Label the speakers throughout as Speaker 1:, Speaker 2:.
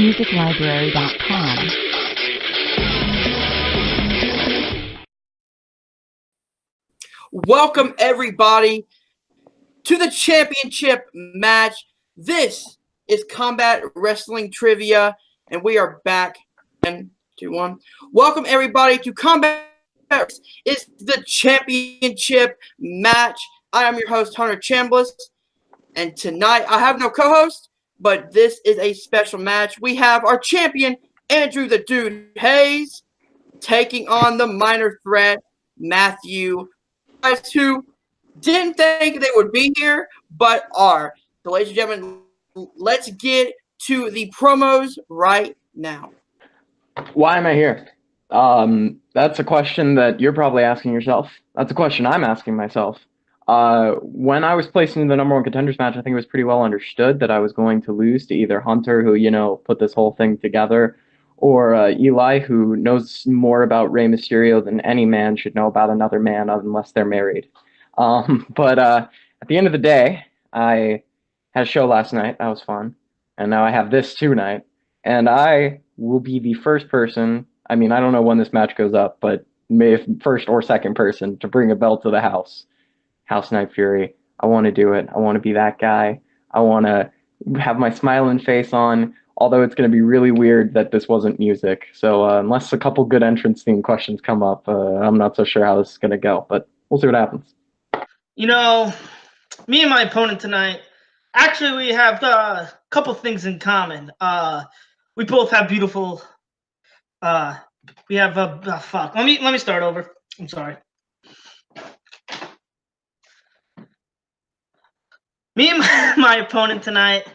Speaker 1: musiclibrary.com.
Speaker 2: Welcome, everybody, to the championship match. This is Combat Wrestling Trivia, and we are back. 3, 2, 1. Welcome, everybody, to Combat Wrestling. It's the championship match. I am your host, Hunter Chambliss, and tonight I have no co-host, but this is a special match. We have our champion, Andrew the Dude Hayes, taking on the minor threat, Matthew, guys who didn't think they would be here, but are. So, ladies and gentlemen, let's get to the promos right now.
Speaker 3: Why am I here? That's a question that you're probably asking yourself. That's a question I'm asking myself. When I was placed in the number one contenders match, I think it was pretty well understood that I was going to lose to either Hunter, who, put this whole thing together, or Eli, who knows more about Rey Mysterio than any man should know about another man unless they're married. But at the end of the day, I had a show last night. That was fun. And now I have this tonight. And I will be the first person, I don't know when this match goes up, but maybe first or second person to bring a belt to the house. House Night Fury. I want to do it. I want to be that guy. I want to have my smiling face on, although it's going to be really weird that this wasn't music. So unless a couple good entrance theme questions come up, I'm not so sure how this is going to go, but we'll see what happens.
Speaker 4: Me and my opponent tonight, actually we have a couple things in common. We both have beautiful, we have fuck. Let me start over. I'm sorry. Me and my opponent tonight,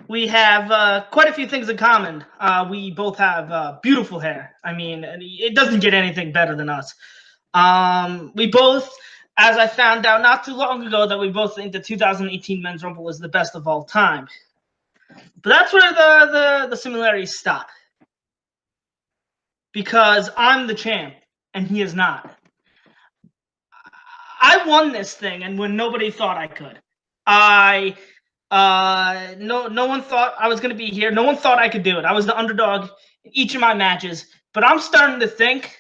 Speaker 4: we have quite a few things in common. We both have beautiful hair. It doesn't get anything better than us. We both, as I found out not too long ago, that we both think the 2018 Men's Rumble is the best of all time. But that's where the similarities stop. Because I'm the champ, and he is not. I won this thing, and when nobody thought I could. No one thought I was going to be here. No one thought I could do it. I was the underdog in each of my matches. But I'm starting to think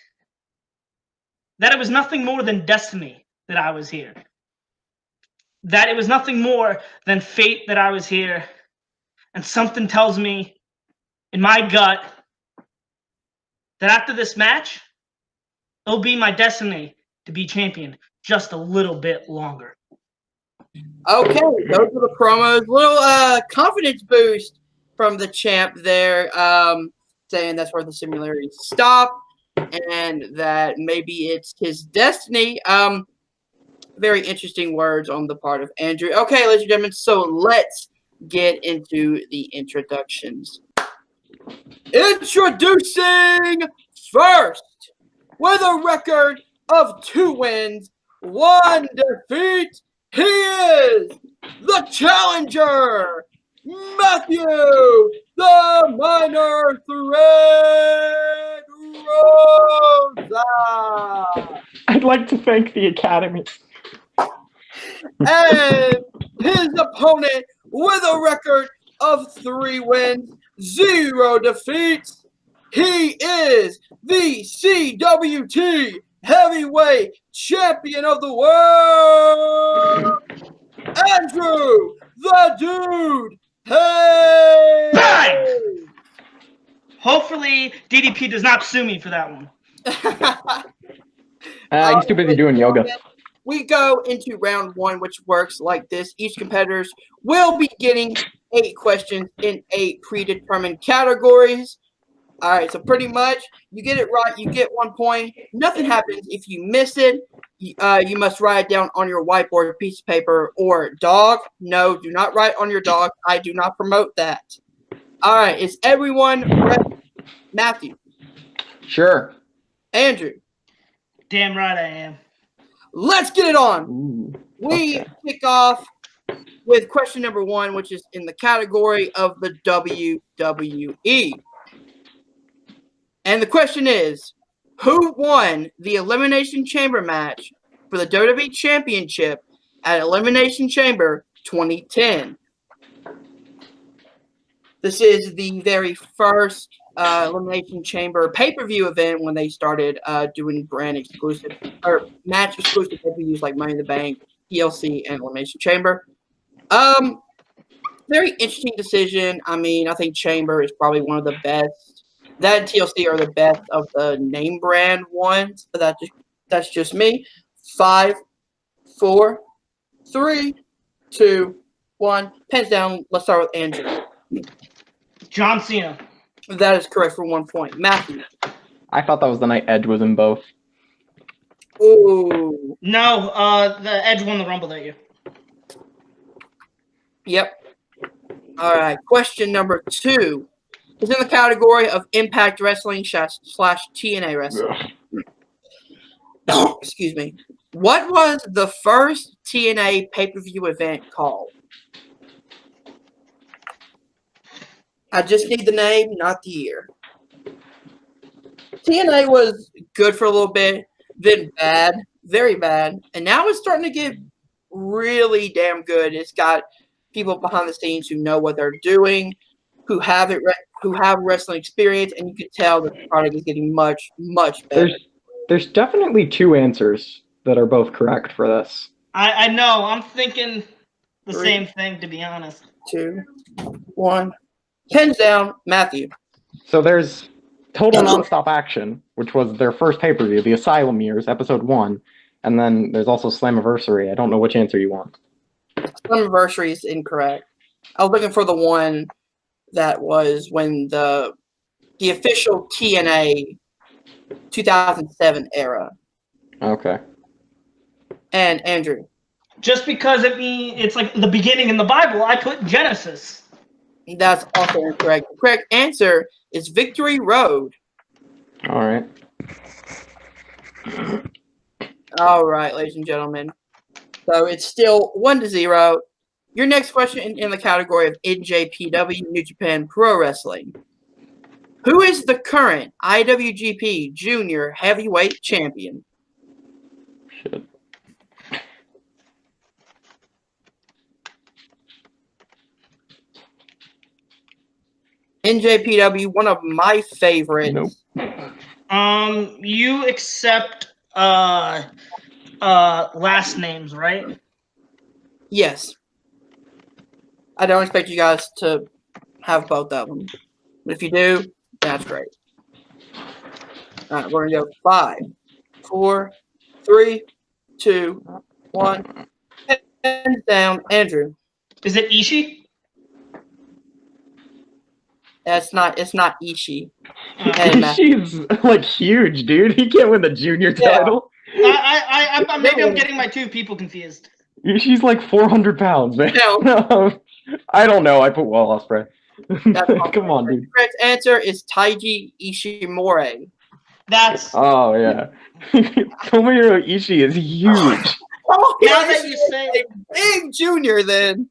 Speaker 4: that it was nothing more than destiny that I was here. That it was nothing more than fate that I was here. And something tells me in my gut that after this match, it'll be my destiny to be champion just a little bit longer.
Speaker 2: Okay, those are the promos. Little confidence boost from the champ there, saying that's where the similarities stop, and that maybe it's his destiny. Very interesting words on the part of Andrew. Okay, ladies and gentlemen, so let's get into the introductions. Introducing first, with a record of 2 wins, 1 defeat, he is the Challenger, Matthew, the Minor Threat Rosa.
Speaker 3: I'd like to thank the Academy.
Speaker 2: And his opponent, with a record of 3 wins, 0 defeats, he is the CWT Heavyweight Champion of the World, Andrew the Dude Hayes.
Speaker 4: Bang! Hopefully, DDP does not sue me for that one.
Speaker 3: He's too busy doing yoga.
Speaker 2: We go into round 1, which works like this. Each competitors will be getting 8 questions in 8 predetermined categories. All right, so pretty much, you get it right, you get 1 point. Nothing happens if you miss it. You must write it down on your whiteboard, piece of paper, or dog. No, do not write on your dog. I do not promote that. All right, is everyone ready? Matthew.
Speaker 3: Sure.
Speaker 2: Andrew.
Speaker 4: Damn right I am.
Speaker 2: Let's get it on.
Speaker 3: Ooh,
Speaker 2: We
Speaker 3: okay.
Speaker 2: kick off with question number 1, which is in the category of the WWE. And the question is, who won the Elimination Chamber match for the WWE Championship at Elimination Chamber 2010? This is the very first Elimination Chamber pay-per-view event when they started doing brand exclusive or match exclusive pay-per-views like Money in the Bank, TLC, and Elimination Chamber. Very interesting decision. I mean, I think Chamber is probably one of the best. That and TLC are the best of the name brand ones. But that's just me. 5, 4, 3, 2, 1. Pens down. Let's start with Andrew.
Speaker 4: John Cena.
Speaker 2: That is correct for 1 point. Matthew.
Speaker 3: I thought that was the night Edge was in both.
Speaker 2: Ooh.
Speaker 4: No, the Edge won the Rumble that year.
Speaker 2: Yep. All right. Question number 2 is in the category of Impact Wrestling / TNA Wrestling. Excuse me. What was the first TNA pay-per-view event called? I just need the name, not the year. TNA was good for a little bit, then bad, very bad, and now it's starting to get really damn good. It's got people behind the scenes who know what they're doing, who have wrestling experience, and you can tell that the product is getting much, much better.
Speaker 3: There's definitely 2 answers that are both correct for this.
Speaker 4: I know. I'm thinking the same thing, to be honest.
Speaker 2: 2, 1. Pens down, Matthew.
Speaker 3: So there's Total Nonstop Action, which was their first pay-per-view, the Asylum Years, episode 1. And then there's also Slammiversary. I don't know which answer you want.
Speaker 2: Slammiversary is incorrect. I was looking for the one that was when the official TNA 2007 era.
Speaker 3: Okay.
Speaker 2: And Andrew.
Speaker 4: Just because it's like the beginning in the Bible, I put Genesis.
Speaker 2: That's also incorrect. The correct answer is Victory Road.
Speaker 3: All right.
Speaker 2: All right, ladies and gentlemen. So it's still 1-0. Your next question in the category of NJPW, New Japan Pro Wrestling. Who is the current IWGP Junior Heavyweight Champion?
Speaker 3: Shit.
Speaker 2: NJPW, one of my favorites.
Speaker 3: Nope.
Speaker 4: You accept last names, right?
Speaker 2: Yes. I don't expect you guys to have both of them. But if you do, that's great. All right, we're going to go 5, 4, 3, 2, 1. Hands down, Andrew.
Speaker 4: Is it Ishii?
Speaker 2: It's not Ishii.
Speaker 3: She's like huge, dude. He can't win the junior title.
Speaker 4: Maybe I'm getting my 2 people confused.
Speaker 3: She's like 400 pounds, man.
Speaker 2: No.
Speaker 3: I don't know. I put Will Ospreay. Come on, dude.
Speaker 2: The correct answer is Taiji Ishimori.
Speaker 4: That's.
Speaker 3: Oh yeah. Tomohiro Ishii is huge.
Speaker 2: Oh,
Speaker 4: now that you say it.
Speaker 2: Big junior, then.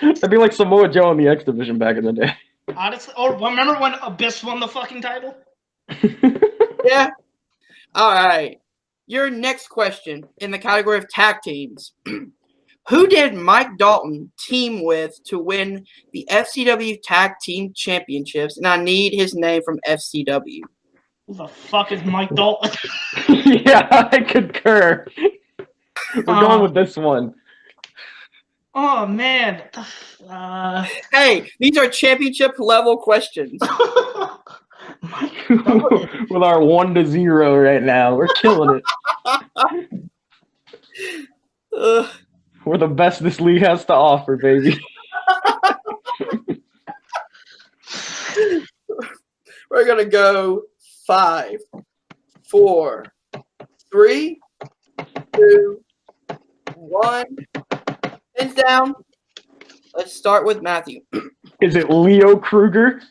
Speaker 3: That'd be like Samoa Joe in the X Division back in the day.
Speaker 4: Honestly, remember when Abyss won the fucking title?
Speaker 2: Yeah. All right. Your next question in the category of tag teams. Who did Mike Dalton team with to win the FCW Tag Team Championships? And I need his name from FCW.
Speaker 4: Who the fuck is Mike Dalton?
Speaker 3: Yeah, I concur. We're going with this one.
Speaker 4: Oh, man.
Speaker 2: Hey, these are championship level questions.
Speaker 3: With our 1-0 right now, we're killing it. We're the best this league has to offer, baby.
Speaker 2: We're going to go 5, 4, 3, 2, 1. Hands down. Let's start with Matthew.
Speaker 3: Is it Leo Kruger?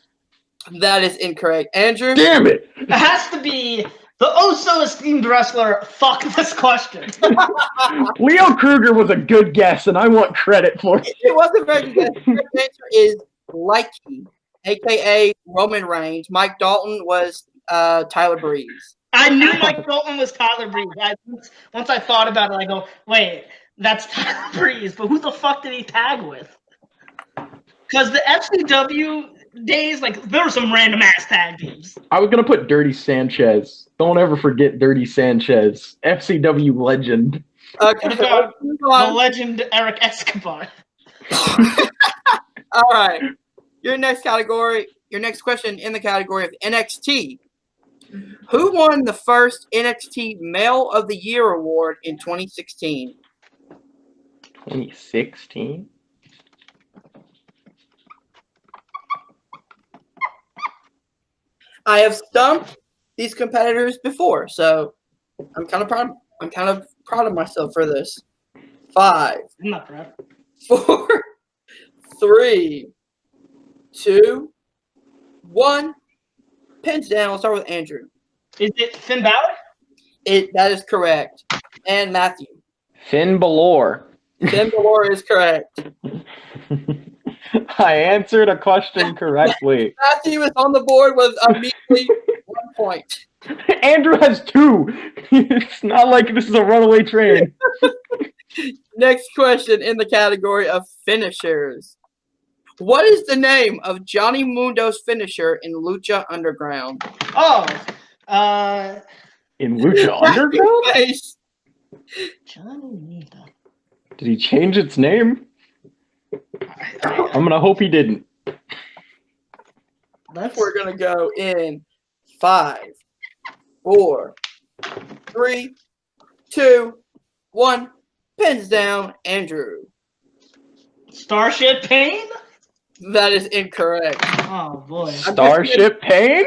Speaker 2: That is incorrect. Andrew?
Speaker 3: Damn it!
Speaker 4: It has to be the oh-so-esteemed wrestler. Fuck this question.
Speaker 3: Leo Kruger was a good guess, and I want credit for it.
Speaker 2: It wasn't very good. The correct answer is Likey, a.k.a. Roman Reigns. Mike Dalton was Tyler Breeze.
Speaker 4: I knew Mike Dalton was Tyler Breeze. Once I thought about it, I go, wait, that's Tyler Breeze, but who the fuck did he tag with? Because the FCW days, like, there were some random ass tag teams.
Speaker 3: I was gonna put Dirty Sanchez. Don't ever forget Dirty Sanchez, FCW legend.
Speaker 2: Okay,
Speaker 4: What about
Speaker 2: let's move
Speaker 4: the
Speaker 2: on.
Speaker 4: legend Eric Escobar?
Speaker 2: All right. Your next question in the category of NXT. Who won the first NXT Male of the Year award in 2016?
Speaker 3: 2016?
Speaker 2: I have stumped these competitors before, so I'm kind of proud. I'm kind of proud of myself for this. 5,
Speaker 4: I'm not proud.
Speaker 2: 4, 3, 2, 1. Pins down. We'll start with Andrew.
Speaker 4: Is it Finn Balor?
Speaker 2: That is correct. And Matthew.
Speaker 3: Finn Balor.
Speaker 2: Finn Balor is correct.
Speaker 3: I answered a question correctly.
Speaker 2: Matthew is on the board with immediately 1 point.
Speaker 3: Andrew has 2. It's not like this is a runaway train.
Speaker 2: Next question in the category of finishers. What is the name of Johnny Mundo's finisher in Lucha Underground?
Speaker 4: Oh,
Speaker 3: In Lucha Underground?
Speaker 2: Face.
Speaker 4: Johnny Mundo.
Speaker 3: Did he change its name? I'm gonna hope he didn't.
Speaker 2: We're gonna go in 5, 4, 3, 2, 1. Pins down, Andrew.
Speaker 4: Starship Pain?
Speaker 2: That is incorrect.
Speaker 4: Oh boy.
Speaker 3: Starship Pain?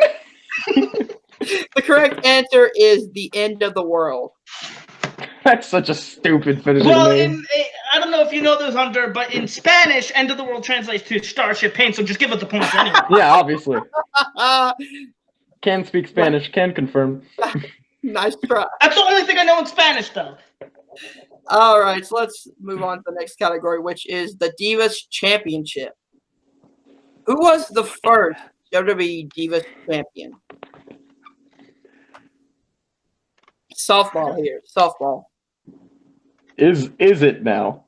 Speaker 2: The correct answer is the End of the World.
Speaker 3: That's such a stupid finishing
Speaker 4: Well,
Speaker 3: name.
Speaker 4: I don't know if you know this, Hunter, but in Spanish, End of the World translates to Starship Pain, so just give it the points anyway.
Speaker 3: Yeah, obviously. Can speak Spanish, can confirm.
Speaker 2: Nice try.
Speaker 4: That's the only thing I know in Spanish, though.
Speaker 2: All right, so let's move on to the next category, which is the Divas Championship. Who was the first WWE Divas Champion? Softball here. Softball.
Speaker 3: Is it now?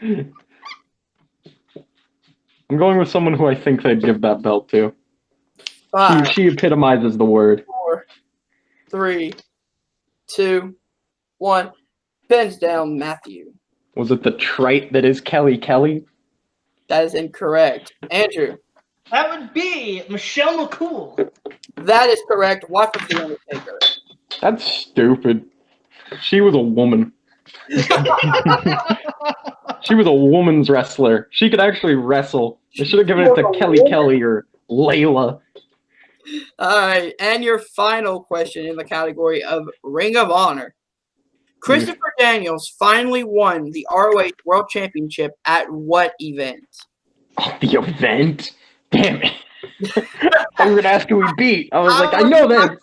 Speaker 3: I'm going with someone who I think they'd give that belt to.
Speaker 2: 5,
Speaker 3: She epitomizes the word.
Speaker 2: 4, 3, 2, 1. Pins down, Matthew.
Speaker 3: Was it the trite that is Kelly Kelly?
Speaker 2: That is incorrect. Andrew.
Speaker 4: That would be Michelle McCool.
Speaker 2: That is correct. Watch with the Undertaker.
Speaker 3: That's stupid. She was a woman. She was a woman's wrestler. She could actually wrestle. They should have given it to Kelly Kelly or Layla.
Speaker 2: All right, and your final question in the category of Ring of Honor. Christopher Daniels finally won the ROH World Championship at what event?
Speaker 3: Oh, the event? Damn it. I was going to ask who he beat. I was like, I know that.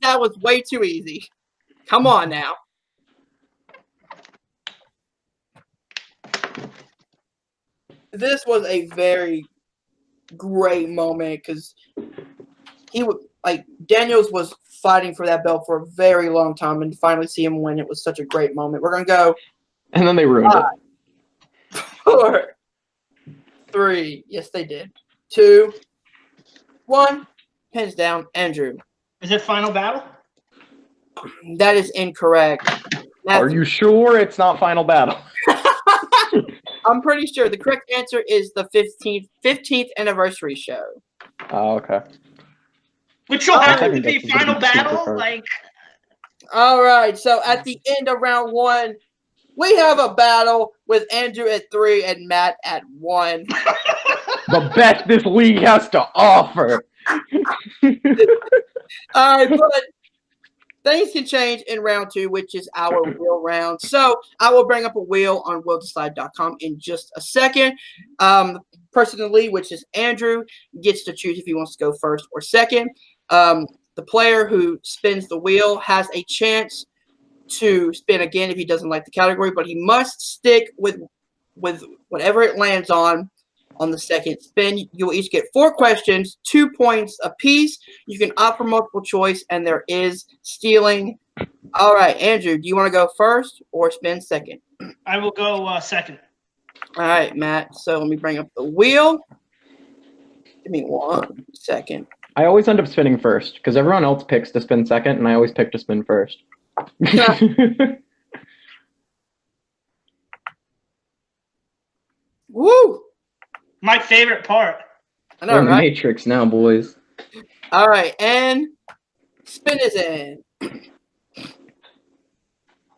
Speaker 2: That was way too easy. Come on now. This was a very great moment because Daniels was fighting for that belt for a very long time, and to finally see him win, it was such a great moment. We're gonna go.
Speaker 3: And then they ruined
Speaker 2: 5, 4, 3. Yes, they did. 2, 1. Pins down, Andrew.
Speaker 4: Is it Final Battle?
Speaker 2: That is incorrect.
Speaker 3: Are you sure it's not Final Battle?
Speaker 2: I'm pretty sure the correct answer is the 15th anniversary show.
Speaker 3: Oh, okay.
Speaker 4: Which will happen to
Speaker 3: think
Speaker 4: be
Speaker 3: that's a
Speaker 4: Final
Speaker 3: bit super
Speaker 4: Battle?
Speaker 3: hard.
Speaker 4: Like,
Speaker 2: All right, so at the end of round 1, we have a battle with Andrew at 3 and Matt at 1.
Speaker 3: The best this league has to offer.
Speaker 2: All right, but things can change in round 2, which is our wheel round. So I will bring up a wheel on WillDecide.com in just a second. Person in the lead, which is Andrew, gets to choose if he wants to go first or second. The player who spins the wheel has a chance to spin again if he doesn't like the category, but he must stick with whatever it lands on the second spin. You'll each get 4 questions, 2 points apiece. You can opt for multiple choice, and there is stealing. All right, Andrew, do you want to go first or spin second?
Speaker 4: I will go second.
Speaker 2: All right, Matt. So let me bring up the wheel. Give me 1 second.
Speaker 3: I always end up spinning first because everyone else picks to spin second, and I always pick to spin first.
Speaker 2: Woo!
Speaker 4: My favorite part.
Speaker 2: I know,
Speaker 3: We're in the
Speaker 2: right?
Speaker 3: Matrix now, boys.
Speaker 2: All right, and spin is in.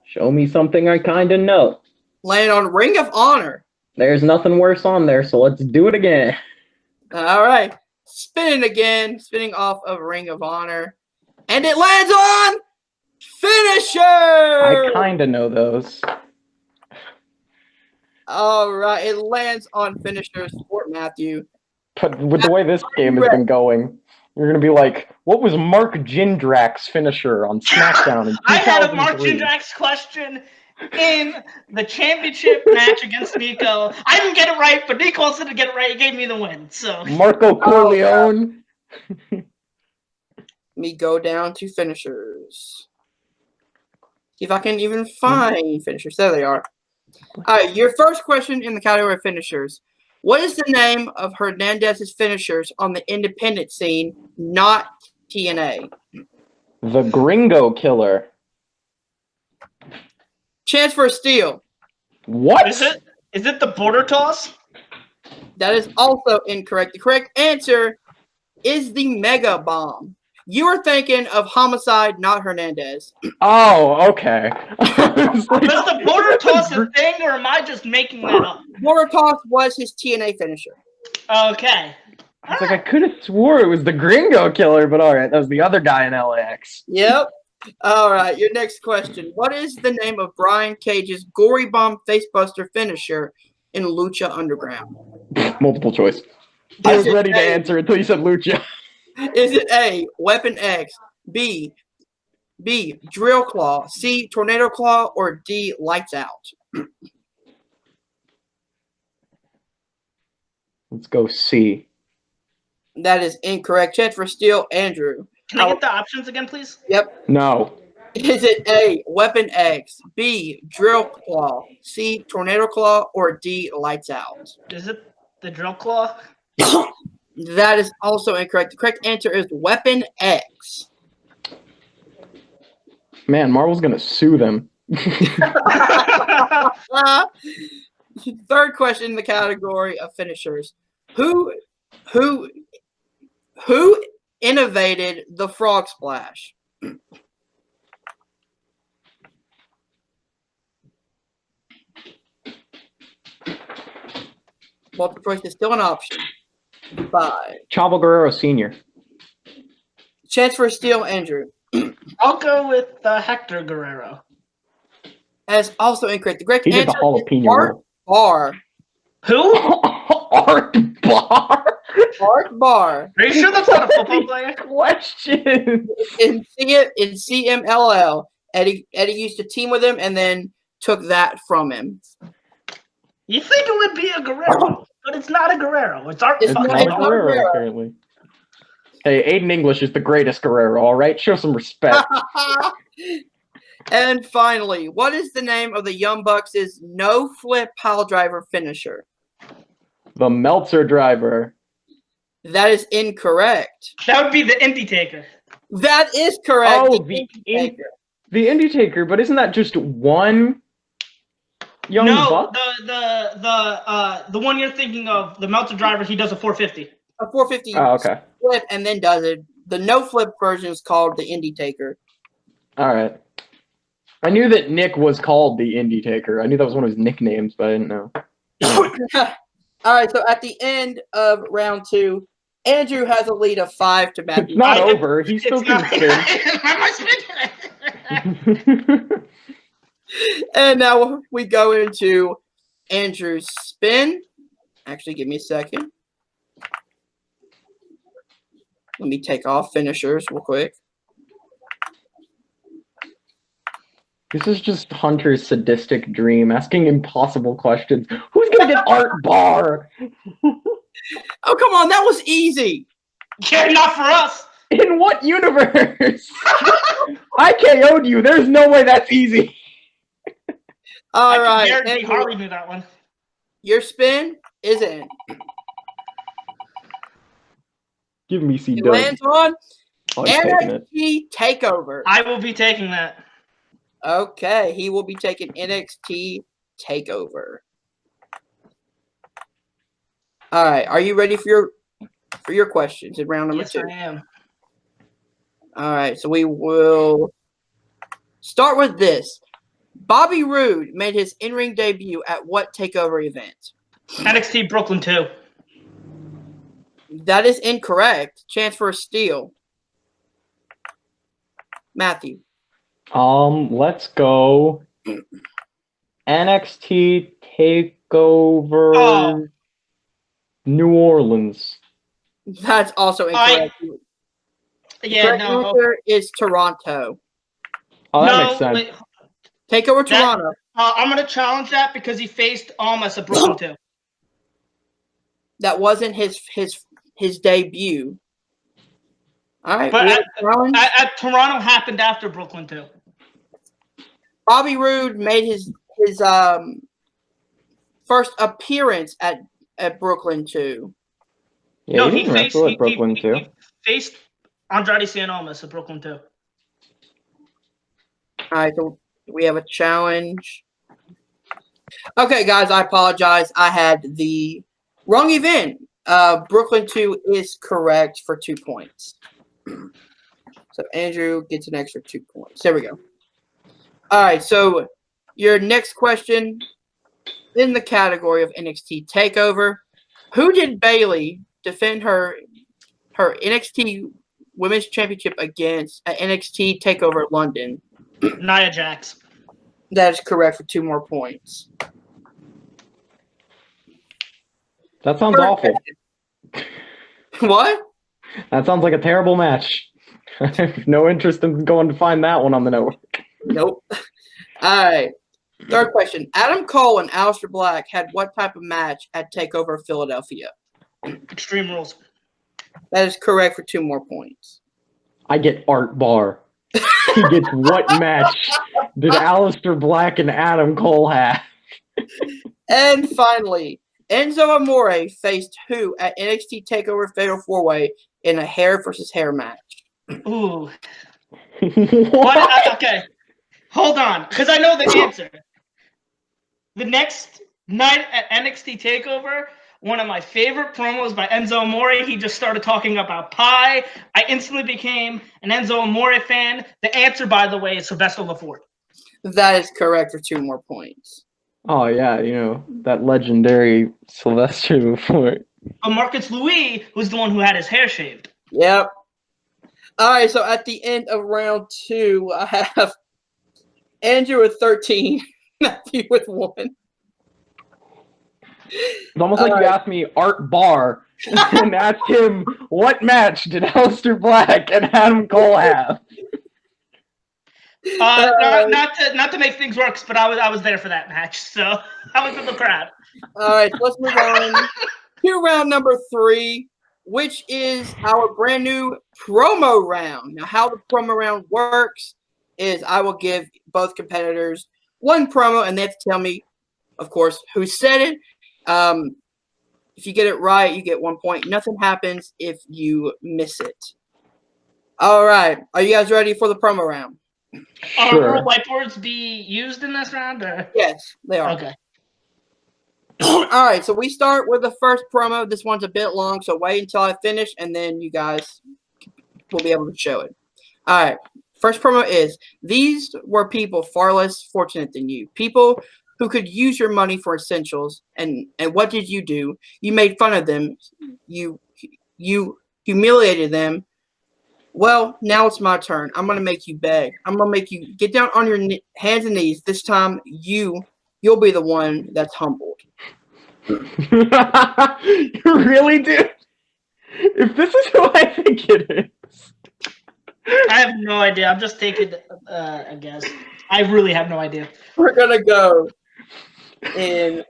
Speaker 3: Show me something I kind of know.
Speaker 2: Land on Ring of Honor.
Speaker 3: There's nothing worse on there, so let's do it again.
Speaker 2: All right, spinning again, spinning off of Ring of Honor, and it lands on Finisher.
Speaker 3: I kind of know those.
Speaker 2: All right, it lands on Finishers for Matthew.
Speaker 3: But with the way this game has been going, you're going to be like, what was Mark Jindrak's finisher on SmackDown in 2003?
Speaker 4: I had a Mark Jindrak's question in the championship match against Nico. I didn't get it right, but Nico also didn't get it right. He gave me the win. So
Speaker 3: Marco Corleone.
Speaker 2: Let me go down to Finishers. See if I can even find Finishers. There they are. All right, your first question in the category of Finishers. What is the name of Hernandez's finishers on the independent scene, not TNA?
Speaker 3: The Gringo Killer.
Speaker 2: Chance for a steal.
Speaker 3: What?
Speaker 4: is it the border toss?
Speaker 2: That is also incorrect. The correct answer is the Mega Bomb. You were thinking of Homicide, not Hernandez.
Speaker 3: Oh, okay.
Speaker 4: Was the border toss a thing, or am I just making that up?
Speaker 2: Border Toss was his TNA finisher.
Speaker 4: Okay.
Speaker 3: I was like, I could have swore it was the Gringo Killer, but all right, that was the other guy in LAX.
Speaker 2: Yep. All right, your next question. What is the name of Brian Cage's Gory Bomb Facebuster finisher in Lucha Underground?
Speaker 3: Multiple choice. I was ready to answer until you said Lucha.
Speaker 2: Is it A, Weapon X, B, Drill Claw, C, Tornado Claw, or D, Lights Out?
Speaker 3: Let's go C.
Speaker 2: That is incorrect. Chance for steal, Andrew.
Speaker 4: Can I get the options again, please?
Speaker 2: Yep.
Speaker 3: No.
Speaker 2: Is it A, Weapon X, B, Drill Claw, C, Tornado Claw, or D, Lights Out?
Speaker 4: Is it the drill claw?
Speaker 2: That is also incorrect. The correct answer is Weapon X.
Speaker 3: Man, Marvel's gonna sue them.
Speaker 2: Third question in the category of finishers. Who innovated the frog splash? Multiple choice is still an option. 5.
Speaker 3: Chavo Guerrero Sr.
Speaker 2: Chance for a steal, Andrew.
Speaker 4: I'll go with Hector Guerrero.
Speaker 2: That is also incorrect. The correct
Speaker 3: He did
Speaker 2: answer
Speaker 3: the jalapeno
Speaker 2: is Art
Speaker 3: roll.
Speaker 2: Barr.
Speaker 4: Who?
Speaker 3: Art Barr?
Speaker 2: Art Barr.
Speaker 4: Are you sure that's not a football player?
Speaker 3: Question.
Speaker 2: In CMLL, Eddie used to team with him and then took that from him.
Speaker 4: You think it would be a Guerrero, but it's not a Guerrero. It's Art
Speaker 2: It's
Speaker 3: Not
Speaker 2: not-
Speaker 3: a
Speaker 2: it's not
Speaker 3: Guerrero,
Speaker 2: Guerrero.
Speaker 3: apparently. Hey, Aiden English is the greatest Guerrero, all right? Show some respect.
Speaker 2: And finally, what is the name of the Young Bucks' no-flip pile driver finisher?
Speaker 3: The Meltzer driver.
Speaker 2: That is incorrect.
Speaker 4: That would be the Indy Taker.
Speaker 2: That is correct.
Speaker 3: Oh,
Speaker 2: The
Speaker 3: the Indie Taker, but isn't that just one Young
Speaker 4: No,
Speaker 3: Buck?
Speaker 4: the one you're thinking of, the Meltzer driver, he does a 450.
Speaker 2: A 450
Speaker 3: Oh, okay.
Speaker 2: flip and then does it. The no-flip version is called the Indie Taker.
Speaker 3: All right. I knew that Nick was called the Indie Taker. I knew that was one of his nicknames, but I didn't know.
Speaker 2: All right, so at the end of round 2, Andrew has a lead of 5 to Matthew.
Speaker 3: It's not over. He still
Speaker 4: It's not-
Speaker 3: can spin.
Speaker 2: And now we go into Andrew's spin. Actually, give me a second. Let me take off finishers real quick.
Speaker 3: This is just Hunter's sadistic dream, asking impossible questions. Who's gonna get Art Barr?
Speaker 2: Oh, come on, that was easy.
Speaker 4: Yeah, not for us.
Speaker 3: In what universe? I KO'd you. There's no way that's easy.
Speaker 2: All
Speaker 4: I
Speaker 2: right,
Speaker 4: can guarantee
Speaker 2: Andrew,
Speaker 4: Harley knew that one.
Speaker 2: Your spin is in.
Speaker 3: Give me
Speaker 2: It
Speaker 3: C-Dub.
Speaker 2: lands on
Speaker 3: Oh, he's taking it.
Speaker 2: NXT TakeOver.
Speaker 4: I will be taking that.
Speaker 2: Okay, he will be taking NXT TakeOver. All right, are you ready for your questions in round number
Speaker 4: Yes,
Speaker 2: 2?
Speaker 4: I am.
Speaker 2: All right, so we will start with this. Bobby Roode made his in-ring debut at what TakeOver event?
Speaker 4: NXT Brooklyn 2.
Speaker 2: That is incorrect. Chance for a steal. Matthew.
Speaker 3: Let's go NXT TakeOver New Orleans.
Speaker 2: That's also incorrect.
Speaker 4: Yeah,
Speaker 2: Correct
Speaker 4: no.
Speaker 2: answer is Toronto.
Speaker 3: Oh, that
Speaker 4: No,
Speaker 3: makes sense.
Speaker 4: wait.
Speaker 2: TakeOver Toronto.
Speaker 4: I'm going to challenge that because he faced Almas at Brooklyn 2.
Speaker 2: That wasn't his debut. All right,
Speaker 4: But
Speaker 2: we have a challenge.
Speaker 4: at Toronto happened after Brooklyn 2.
Speaker 2: Bobby Roode made his first appearance at Brooklyn 2.
Speaker 3: Yeah,
Speaker 4: No,
Speaker 3: he didn't wrestle at Brooklyn too.
Speaker 4: He faced Andrade Cien Almas at Brooklyn 2.
Speaker 2: All right, so we have a challenge. Okay, guys, I apologize. I had the wrong event. Brooklyn 2 is correct for 2 points. So Andrew gets an extra 2 points. There we go. All right, so your next question in the category of NXT TakeOver. Who did Bayley defend her NXT Women's Championship against at NXT TakeOver London?
Speaker 4: Nia Jax.
Speaker 2: That is correct for 2 more points.
Speaker 3: That sounds awful.
Speaker 2: What?
Speaker 3: That sounds like a terrible match. I have no interest in going to find that one on the network.
Speaker 2: Nope. All right. Third question. Adam Cole and Aleister Black had what type of match at TakeOver Philadelphia?
Speaker 4: Extreme Rules.
Speaker 2: That is correct for 2 more points.
Speaker 3: I get Art Barr. He gets what match did Aleister Black and Adam Cole have?
Speaker 2: And finally, Enzo Amore faced who at NXT TakeOver Fatal 4-Way in a hair versus hair match?
Speaker 4: Ooh. What? Okay. Hold on, because I know the answer. The next night at NXT TakeOver, one of my favorite promos by Enzo Amore, he just started talking about pie. I instantly became an Enzo Amore fan. The answer, by the way, is Sylvester LaForte.
Speaker 2: That is correct for 2 more points.
Speaker 3: Oh yeah, that legendary Sylvester before.
Speaker 4: But Marcus Louis was the one who had his hair shaved.
Speaker 2: Yep. All right, so at the end of round 2, I have Andrew with 13, Matthew with 1.
Speaker 3: It's almost like you asked me Art Barr and asked him what match did Aleister Black and Adam Cole have.
Speaker 4: Not to make things worse, but I was there for that match, so I was in the crowd.
Speaker 2: All right, so let's move on to round number 3, which is our brand new promo round. Now, how the promo round works is I will give both competitors one promo, and they have to tell me, of course, who said it. If you get it right, you get 1 point. Nothing happens if you miss it. All right, are you guys ready for the promo round?
Speaker 3: Sure.
Speaker 4: Will whiteboards be used in this round? Or?
Speaker 2: Yes, they are.
Speaker 4: Okay.
Speaker 2: All right, so we start with the first promo. This one's a bit long, so wait until I finish, and then you guys will be able to show it. All right, first promo is, these were people far less fortunate than you. People who could use your money for essentials, and what did you do? You made fun of them. You humiliated them. Well, now it's my turn. I'm going to make you beg. I'm going to make you get down on your hands and knees. This time, you'll be the one that's humbled.
Speaker 3: You really do? If this is who I think it is.
Speaker 4: I have no idea. I'm just taking a guess. I really have no idea.
Speaker 2: We're going to go in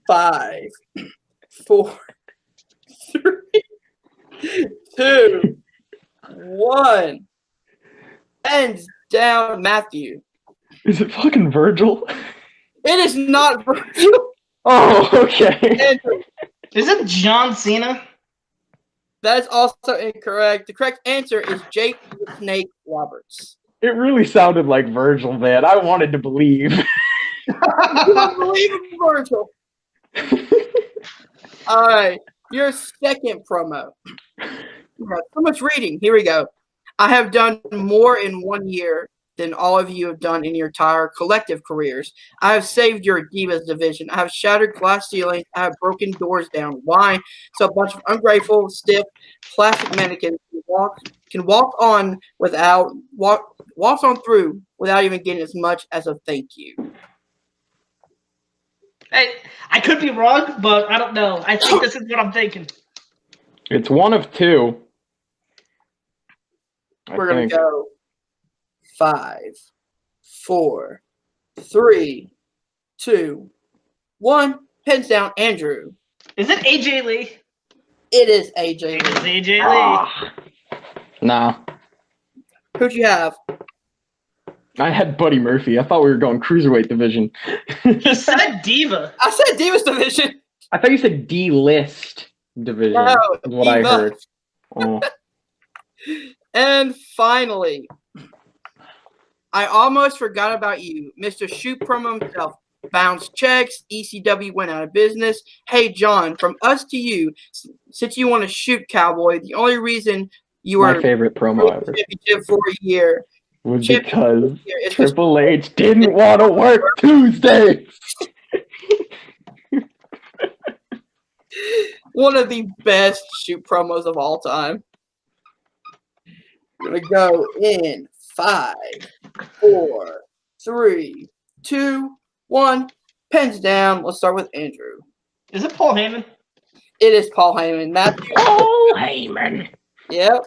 Speaker 2: 5, 4, 3, 2, 1. Hands down, Matthew.
Speaker 3: Is it fucking Virgil?
Speaker 2: It is not Virgil.
Speaker 3: Oh, okay.
Speaker 2: Andrew,
Speaker 4: Is it John Cena?
Speaker 2: that is also incorrect. The correct answer is Jake the Snake Roberts.
Speaker 3: It really sounded like Virgil, man. I wanted to believe.
Speaker 2: Unbelievable, Virgil. All right, your second promo. So much reading. Here we go. I have done more in 1 year than all of you have done in your entire collective careers. I have saved your Divas division. I have shattered glass ceilings. I have broken doors down. Why? So a bunch of ungrateful, stiff, plastic mannequins can walk on through without even getting as much as a thank you.
Speaker 4: I could be wrong, but I don't know. I think this is what I'm thinking.
Speaker 3: It's one of two.
Speaker 2: We're going to go 5, 4, 3, 2, 1. Pins down, Andrew.
Speaker 4: Is it AJ Lee?
Speaker 2: It is AJ Lee.
Speaker 4: It is AJ Lee.
Speaker 3: Nah.
Speaker 2: Who'd you have?
Speaker 3: I had Buddy Murphy. I thought we were going cruiserweight division.
Speaker 4: He said Diva.
Speaker 2: I said Divas division.
Speaker 3: I thought you said D-list division.
Speaker 2: No,
Speaker 3: is what I heard. Oh.
Speaker 2: And finally, I almost forgot about you. Mr. Shoot promo himself. Bounce checks. ECW went out of business. Hey, John, from us to you, since you want to shoot Cowboy, the only reason you
Speaker 3: My
Speaker 2: were
Speaker 3: favorite promo ever
Speaker 2: championship for a year
Speaker 3: was because Triple H didn't want to work Tuesdays.
Speaker 2: One of the best shoot promos of all time. We're going to go in 5, 4, 3, 2, 1. Pens down. Let's start with Andrew.
Speaker 4: Is it Paul Heyman?
Speaker 2: It is Paul Heyman. Matthew.
Speaker 3: Paul Heyman.
Speaker 2: Yep.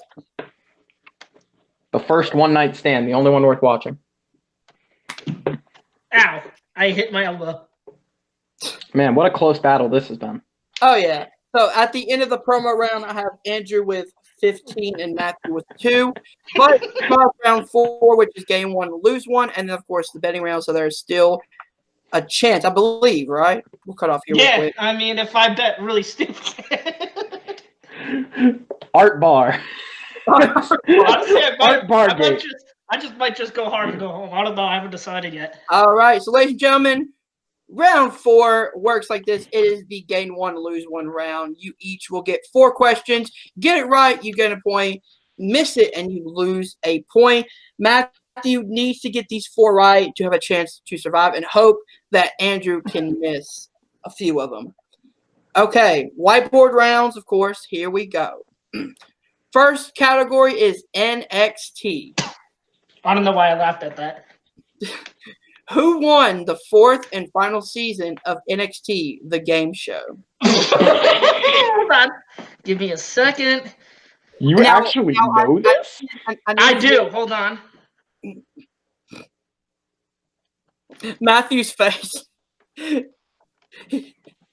Speaker 3: The first one-night stand, the only one worth watching.
Speaker 4: Ow. I hit my elbow.
Speaker 3: Man, what a close battle this has been.
Speaker 2: Oh, yeah. So at the end of the promo round, I have Andrew with 15 and Matthew with 2. But round 4, which is game 1 to lose 1, and then, of course, the betting round, so there's still a chance, I believe, right? We'll cut off here real quick.
Speaker 4: I mean, if I bet really stupid.
Speaker 3: Art bar.
Speaker 4: Honestly,
Speaker 3: I
Speaker 4: might just go hard and go home. I don't know. I haven't decided yet.
Speaker 2: All right. So, ladies and gentlemen, round 4 works like this. It is the gain 1, lose 1 round. You each will get 4 questions. Get it right, you get a point. Miss it, and you lose a point. Matthew needs to get these 4 right to have a chance to survive and hope that Andrew can miss a few of them. Okay. Whiteboard rounds, of course. Here we go. First category is NXT.
Speaker 4: I don't know why I laughed at that.
Speaker 2: Who won the 4th and final season of NXT, the game show?
Speaker 4: Hold on. Give me a second.
Speaker 3: You actually know this?
Speaker 4: I do. Hold on.
Speaker 2: Matthew's face.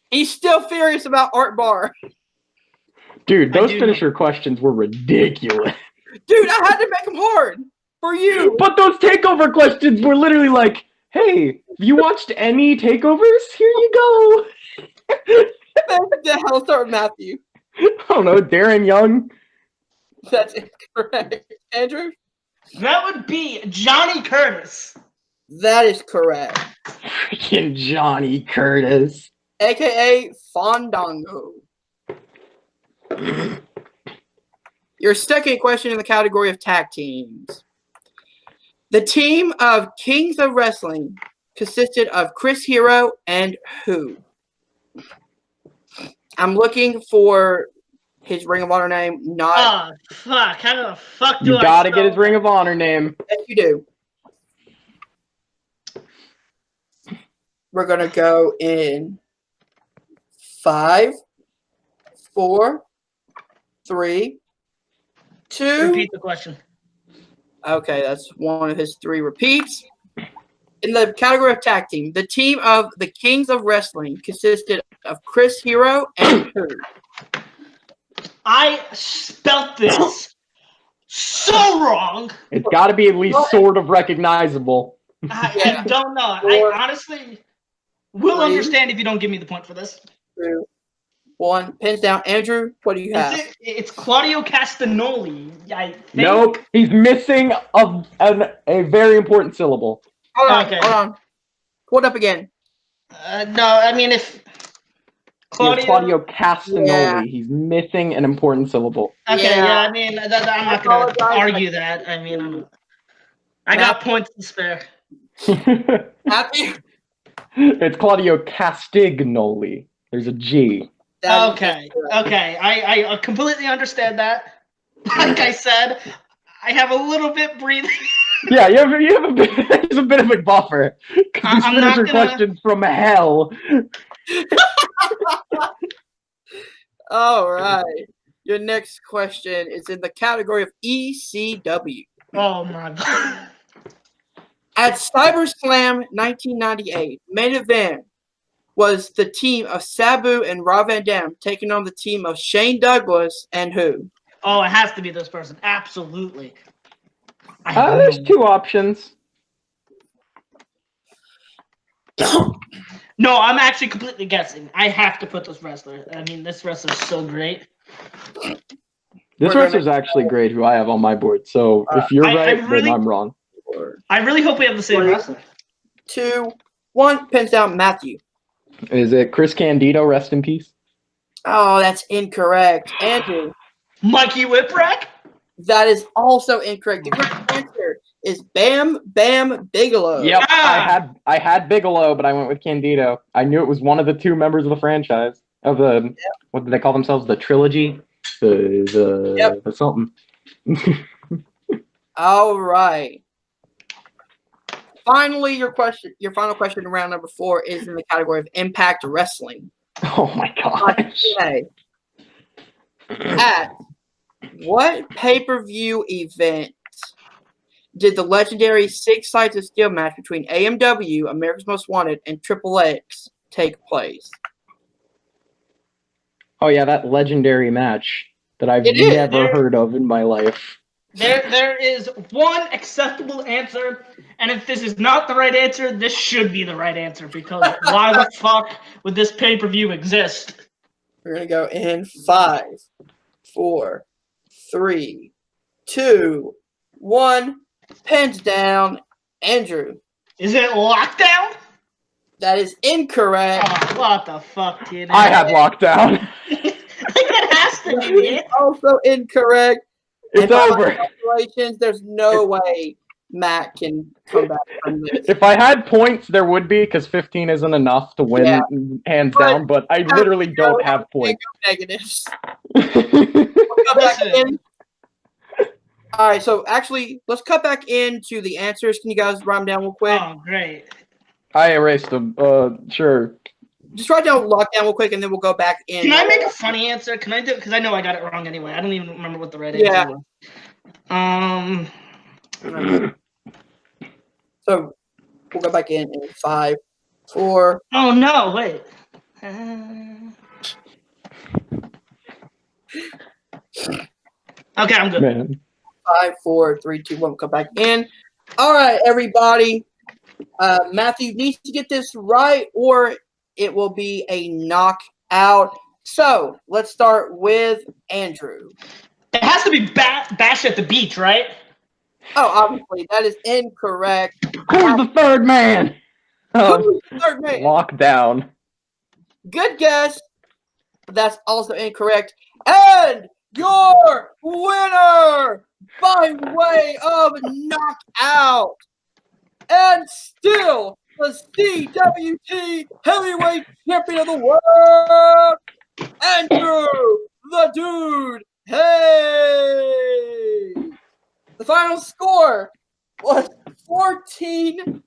Speaker 2: He's still furious about Art Bar.
Speaker 3: Dude, those finisher questions were ridiculous.
Speaker 2: Dude, I had to make them hard for you.
Speaker 3: But those takeover questions were literally like, hey, have you watched any takeovers? Here you go.
Speaker 2: The hell start with Matthew.
Speaker 3: I don't know, Darren Young.
Speaker 2: That's incorrect. Andrew?
Speaker 4: That would be Johnny Curtis.
Speaker 2: That is correct.
Speaker 3: Freaking Johnny Curtis.
Speaker 2: AKA Fandango. Your second question in the category of tag teams. The team of Kings of Wrestling consisted of Chris Hero and who? I'm looking for his Ring of Honor name. Not.
Speaker 4: Oh, fuck. How the fuck do
Speaker 3: You
Speaker 4: I
Speaker 3: gotta
Speaker 4: spell
Speaker 3: get his Ring of Honor name.
Speaker 2: Yes, you do. We're going to go in 5, 4, 3, 2.
Speaker 4: Repeat the question.
Speaker 2: Okay, that's one of his 3 repeats. In the category of tag team, the team of the Kings of Wrestling consisted of Chris Hero and who?
Speaker 4: I spelt this so wrong.
Speaker 3: It's got to be at least sort of recognizable.
Speaker 4: I don't know. I honestly, We'll
Speaker 2: 3,
Speaker 4: understand if you don't give me the point for this.
Speaker 2: 2, 1. Pins down. Andrew, what do you have?
Speaker 4: It's Claudio Castagnoli. I think.
Speaker 3: Nope, he's missing a very important syllable.
Speaker 2: Hold on,
Speaker 4: Okay.
Speaker 2: hold on. Pull it up again.
Speaker 4: No, I mean if
Speaker 3: Claudio Castagnoli.
Speaker 2: Yeah.
Speaker 3: He's missing an important syllable.
Speaker 4: Okay,
Speaker 2: Yeah.
Speaker 4: yeah, I mean I'm not gonna argue that. I mean I got points to spare.
Speaker 2: Happy?
Speaker 3: It's Claudio Castignoli. There's a G.
Speaker 4: Okay, I completely understand that. Like I said, I have a little bit breathing.
Speaker 3: Yeah, you have a bit. There's a bit of a buffer. Because
Speaker 4: I'm
Speaker 3: these
Speaker 4: not
Speaker 3: finisher
Speaker 4: gonna-
Speaker 3: questions from hell.
Speaker 2: All right. Your next question is in the category of ECW.
Speaker 4: Oh my god.
Speaker 2: At ScyberSlam 1998, main event was the team of Sabu and Rob Van Dam taking on the team of Shane Douglas and who?
Speaker 4: Oh, it has to be this person. Absolutely.
Speaker 3: There's two options.
Speaker 4: No, I'm actually completely guessing. I have to put this wrestler. I mean, this wrestler's so great.
Speaker 3: This wrestler's actually great, who I have on my board. So if you're right, then I'm wrong.
Speaker 4: I really hope we have the same wrestler.
Speaker 2: 2, 1. Pins down. Matthew.
Speaker 3: Is it Chris Candido? Rest in peace.
Speaker 2: Oh, that's incorrect. Andrew.
Speaker 4: Mikey Whipwreck?
Speaker 2: That is also incorrect. The correct answer is Bam Bam Bigelow.
Speaker 3: Yep,
Speaker 4: Ah!
Speaker 3: I had Bigelow, but I went with Candido. I knew it was one of the two members of the franchise of the what did they call themselves? The trilogy, the something.
Speaker 2: All right. Finally, your final question in round number 4 is in the category of Impact Wrestling.
Speaker 3: Oh my gosh.
Speaker 2: Okay. At what pay-per-view event did the legendary 6 Sides of Steel match between AMW, America's Most Wanted, and Triple X take place?
Speaker 3: Oh yeah, that legendary match that I've never heard of in my life.
Speaker 4: There is one acceptable answer, and if this is not the right answer, this should be the right answer, because why the fuck would this pay-per-view exist?
Speaker 2: We're going to go in 5, 4, 3, 2, 1. Pens down. Andrew.
Speaker 4: Is it Lockdown?
Speaker 2: That is incorrect.
Speaker 4: Oh, what the fuck, dude?
Speaker 3: I have Lockdown.
Speaker 4: That has to be it.
Speaker 2: Also incorrect.
Speaker 3: It's over.
Speaker 2: Congratulations. There's no way Matt can come back from this.
Speaker 3: If I had points, there would be, because 15 isn't enough to win hands down, but I literally don't have points.
Speaker 2: Negatives. We'll come back in. All right, so actually, let's cut back into the answers. Can you guys write them down real quick?
Speaker 4: Oh, great.
Speaker 3: I erased them. Sure.
Speaker 2: Just write down Lockdown real quick, and then we'll go back in.
Speaker 4: Can I make a funny answer? Can I do it? Because I know I got it wrong anyway. I don't even remember what the right answer was.
Speaker 2: So we'll go back in 5, 4.
Speaker 4: Oh no! Wait. Okay, I'm good.
Speaker 3: Man.
Speaker 2: 5, 4, 3, 2, 1. Come back in. All right, everybody. Matthew needs to get this right, or it will be a knockout. So let's start with Andrew.
Speaker 4: It has to be Bash at the Beach, right?
Speaker 2: Oh, obviously that is incorrect.
Speaker 3: Who's the third man?
Speaker 2: Who's the third man?
Speaker 3: Lockdown.
Speaker 2: Good guess. But that's also incorrect. And your winner by way of knockout, and still the CWT Heavyweight Champion of the World, Andrew the Dude. Hey! The final score was 14-0.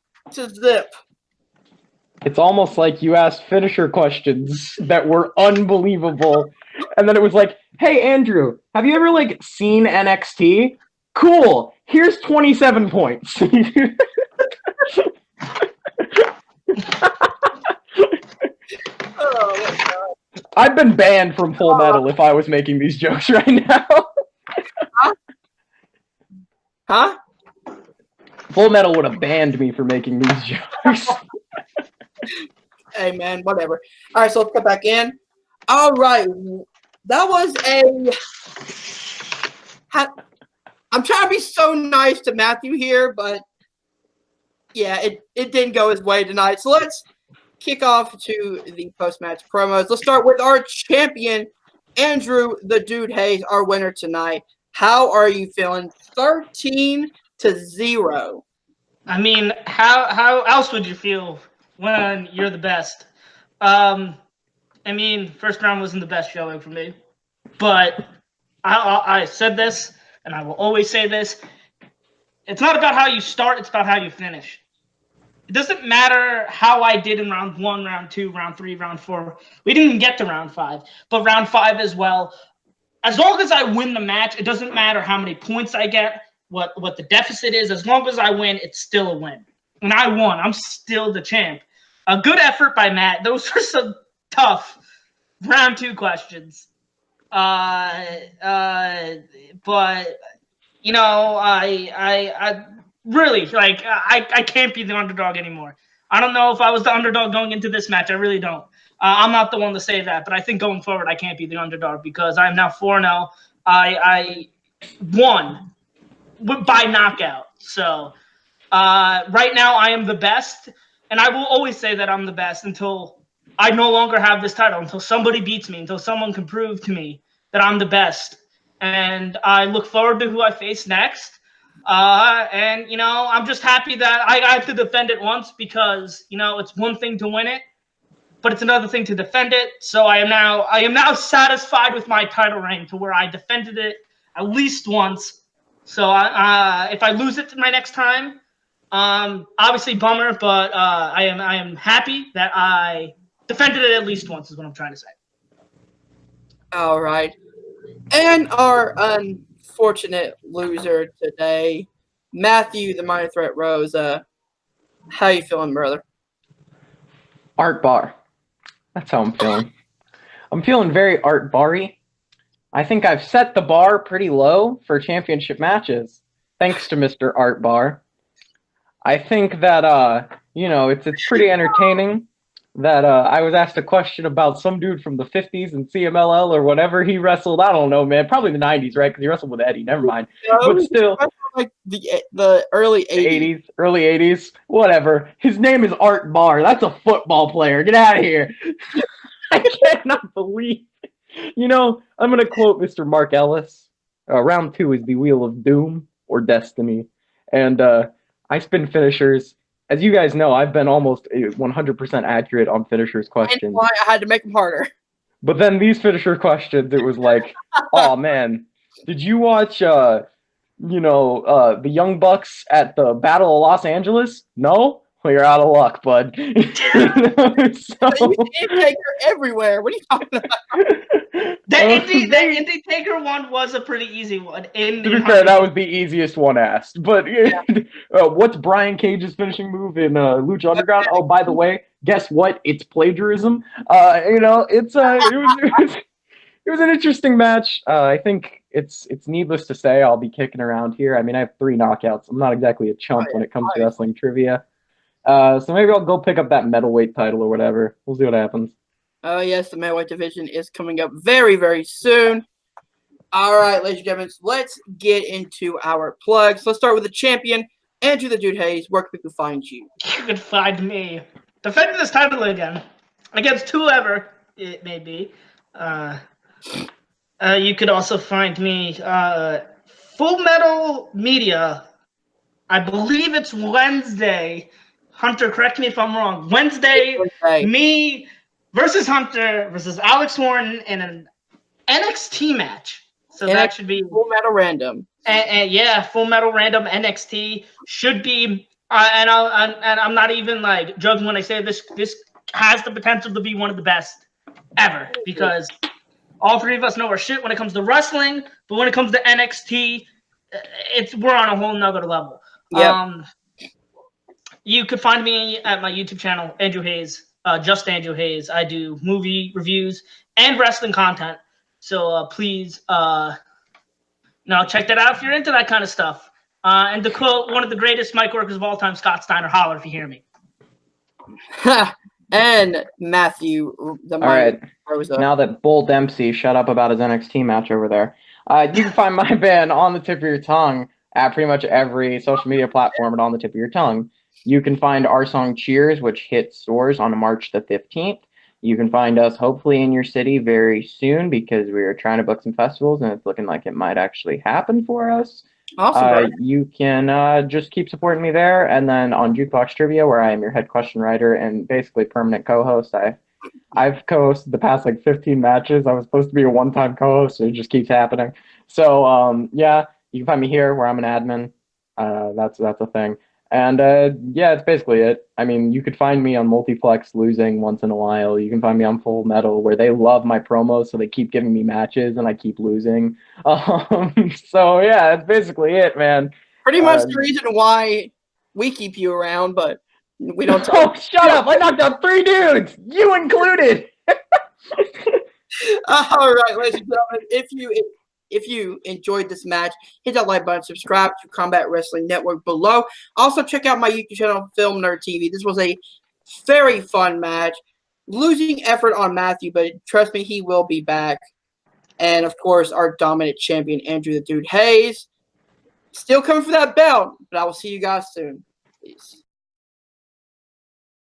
Speaker 3: It's almost like you asked finisher questions that were unbelievable, and then it was like, "Hey Andrew, have you ever seen NXT? Cool. Here's 27 points."
Speaker 2: Oh, my God.
Speaker 3: I've been banned from Full Metal if I was making these jokes right now.
Speaker 2: Huh?
Speaker 3: Full Metal would have banned me for making these jokes.
Speaker 2: Hey, man, whatever. All right, so let's get back in. All right. That was a... I'm trying to be so nice to Matthew here, but yeah, it didn't go his way tonight. So let's kick off to the post-match promos. Let's start with our champion, Andrew the Dude Hayes, our winner tonight. How are you feeling? 13-0.
Speaker 4: I mean, how else would you feel when you're the best? I mean, first round wasn't the best showing for me, but I said this, and I will always say this. It's not about how you start, it's about how you finish. It doesn't matter how I did in round 1, round 2, round 3, round 4. We didn't even get to round 5, but round 5 as well. As long as I win the match, it doesn't matter how many points I get, what the deficit is. As long as I win, it's still a win. And I won. I'm still the champ. A good effort by Matt. Those were some tough round 2 questions. But you know, I really like I can't be the underdog anymore. I don't know if I was the underdog going into this match. I really don't. I'm not the one to say that, but I think going forward, I can't be the underdog because I'm now 4-0. I won by knockout. So right now, I am the best, and I will always say that I'm the best until I no longer have this title, until somebody beats me, until someone can prove to me that I'm the best. And I look forward to who I face next. And, you know, I'm just happy that I got to defend it once because, you know, it's one thing to win it, but it's another thing to defend it. So I am now satisfied with my title reign to where I defended it at least once. So if I lose it my next time, obviously bummer, but I am happy that I defended it at least once is what I'm trying to say.
Speaker 2: All right. And our unfortunate loser today, Matthew the Minor Threat Rosa. How you feeling, brother?
Speaker 3: Art bar. That's how I'm feeling. I'm feeling very art bar-y. I think I've set the bar pretty low for championship matches, thanks to Mr. Art Bar. I think that, you know, it's pretty entertaining that I was asked a question about some dude from the 50s in CMLL or whatever he wrestled. I don't know, man. Probably the 90s, right? Because he wrestled with Eddie. Never mind. But still,
Speaker 2: like the early 80s.
Speaker 3: Early 80s, whatever. His name is Art Bar. That's a football player. Get out of here. I cannot believe. You know, I'm going to quote Mr. Mark Ellis. Round 2 is the Wheel of Doom or Destiny. And I spin finishers. As you guys know, I've been almost 100% accurate on finishers questions.
Speaker 2: And why I had to make them harder.
Speaker 3: But then these finisher questions, it was like, oh man, did you watch, you know, the Young Bucks at the Battle of Los Angeles? No? Well, you're out of luck, bud.
Speaker 2: You Taker everywhere. What are you talking about?
Speaker 4: The Indie Taker one was a pretty easy one.
Speaker 3: To be fair, that was the easiest one asked. But yeah. What's Brian Cage's finishing move in Lucha Underground? Oh, by the way, guess what? It's plagiarism. You know, it was an interesting match. I think it's needless to say I'll be kicking around here. I mean, I have 3 knockouts. I'm not exactly a chump when it comes to wrestling trivia. So maybe I'll go pick up that middleweight title or whatever. We'll see what happens.
Speaker 2: Oh, yes, the middleweight division is coming up very, very soon. All right, ladies and gentlemen, let's get into our plugs. Let's start with the champion, Andrew the Dude Hayes. Where can people find you?
Speaker 4: You can find me defending this title again against whoever it may be. You could also find me Full Metal Media. I believe it's Wednesday. Hunter, correct me if I'm wrong. Wednesday, me versus Hunter versus Alex Warren in an NXT match. So that should be
Speaker 2: Full Metal Random.
Speaker 4: And yeah, Full Metal Random NXT should be. And I'm not even like joking when I say this. This has the potential to be one of the best ever because all 3 of us know our shit when it comes to wrestling, but when it comes to NXT, we're on a whole nother level.
Speaker 2: Yep.
Speaker 4: You could find me at my YouTube channel, Andrew Hayes, just Andrew Hayes. I do movie reviews and wrestling content. So please, check that out if you're into that kind of stuff. And to quote one of the greatest mic workers of all time, Scott Steiner, holler if you hear me.
Speaker 2: and Matthew, the
Speaker 3: All right.
Speaker 2: Rosa.
Speaker 3: Now that Bull Dempsey shut up about his NXT match over there, you can find my band on the tip of your tongue at pretty much every social media platform and on the tip of your tongue. You can find our song Cheers, which hits stores on March the 15th. You can find us hopefully in your city very soon because we are trying to book some festivals and it's looking like it might actually happen for us.
Speaker 2: Awesome.
Speaker 3: You can just keep supporting me there. And then on Jukebox Trivia, where I am your head question writer and basically permanent co-host, I've co-hosted the past like 15 matches. I was supposed to be a one-time co-host, so it just keeps happening. So yeah, you can find me here where I'm an admin. That's a thing. And yeah, it's basically it. I mean, you could find me on Multiplex losing once in a while. You can find me on Full Metal where they love my promos, so they keep giving me matches and I keep losing. So yeah, that's basically it, man.
Speaker 2: Pretty much the reason why we keep you around, but we don't tell.
Speaker 3: Oh, shut up! I knocked out 3 dudes, you included.
Speaker 2: All right, ladies and gentlemen, if you enjoyed this match, hit that like button, subscribe to Combat Wrestling Network below. Also, check out my YouTube channel, Film Nerd TV. This was a very fun match. Losing effort on Matthew, but trust me, he will be back. And, of course, our dominant champion, Andrew the Dude Hayes. Still coming for that belt, but I will see you guys soon. Peace.